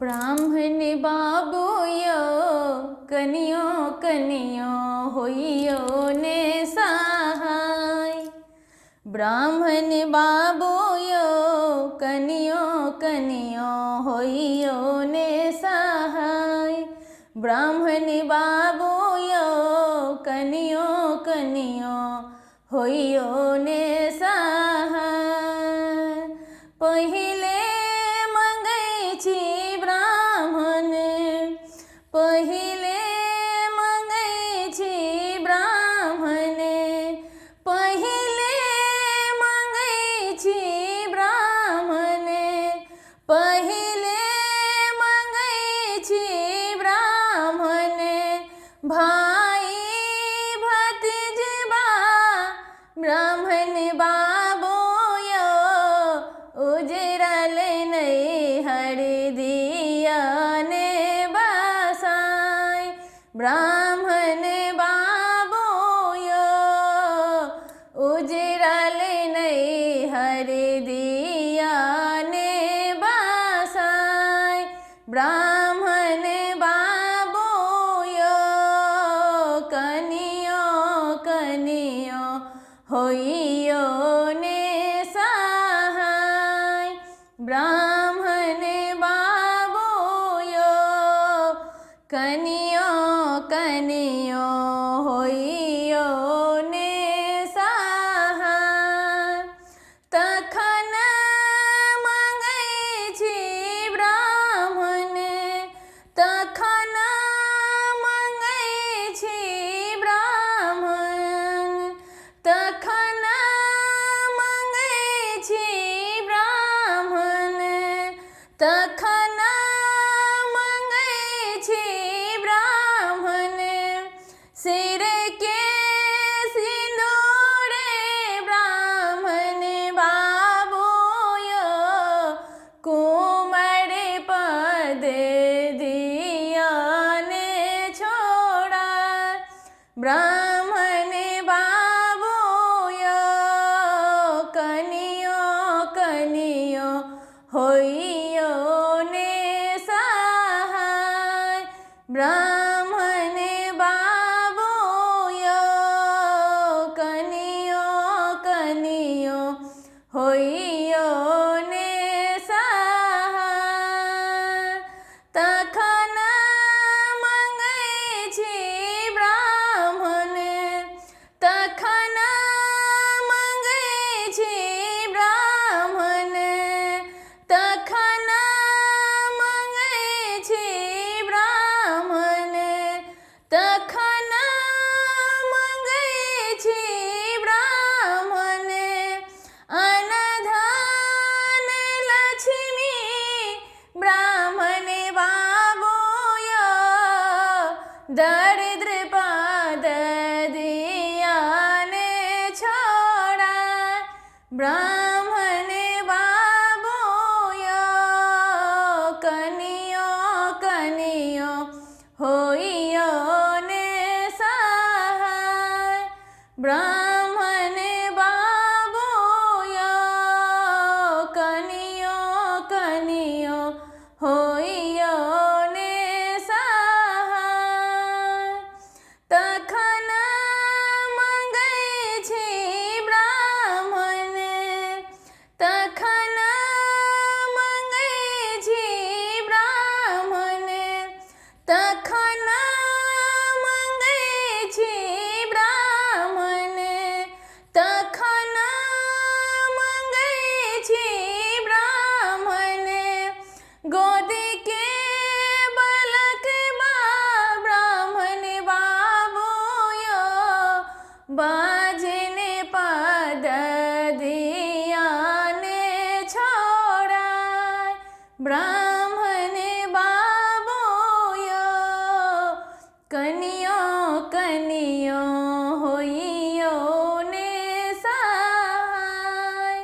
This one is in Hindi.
ब्राह्मण बाबू यो कनियो कनियो होइयो ने सहाय। ब्राह्मण बाबू यो कनियो कनियो होइयो ने सहाय। ब्राह्मण बाबू यो कनियो कनियो होइयो ने सहाय। पहिले मंगै छी ब्राह्मण, पहिले मंगै छी ब्राह्मण, पहिले मंगै छी ब्राह्मण, पहिले मंगै छी ब्राह्मण। भाई भतीजबा ब्राह्मण बाबू यो उजरल नैहर दिया ने बसाय। ब्राह्मण बाबू यो उजरल नैहर दिया ने बसाय। ब्राह्मण बाबू यो कनियो कनियो होइयो ने सहाय। ब्राह्मण बाबू यो कनियो कनियो होइयो ने सहाय। तखन मंगै छी ब्राह्मण, तखन मंगै छी ब्राह्मण, तखन मंगै छी ब्राह्मण, तखन मंगै छी ब्राह्मण। सिर के सिंदूर ब्राह्मण बाबू यो कुमर पद दिया ने छोड़ा। ब्राह्मण बाबू यो कनियो कनियो होइयो ने सहाय। ब्राह्मण बाबू यो कनियो कनियो होइयो ने सहाय। तखन मंगै छी ब्राह्मण, तखन मंगै छी ब्राह्मण, तखन मंगै छी ब्राह्मण, तखन मंगै छी ब्राह्मण। अनधन लक्ष्मी ब्राह्मण बाबू यो दरिद्र पद दिया ने छोड़ा। ब्राह्मण बाबू यो कनियो कनियो होइयो ने सहाय। ब्राह्मण बाबू यो कनियो कनियो होइयो ने सहाय। तखन मंगै छी ब्राह्मण, तखन मंगै छी ब्राह्मण, तखन मंगै छी ब्राह्मण, तखन मंगै छी ब्राह्मण। गोदी के बलकबा ब्राह्मण बाबू यो बाजन पद दिया ने छोड़ा। ब्राह्मण बाबू यो कनियो कनियो होइयो ने सहाय।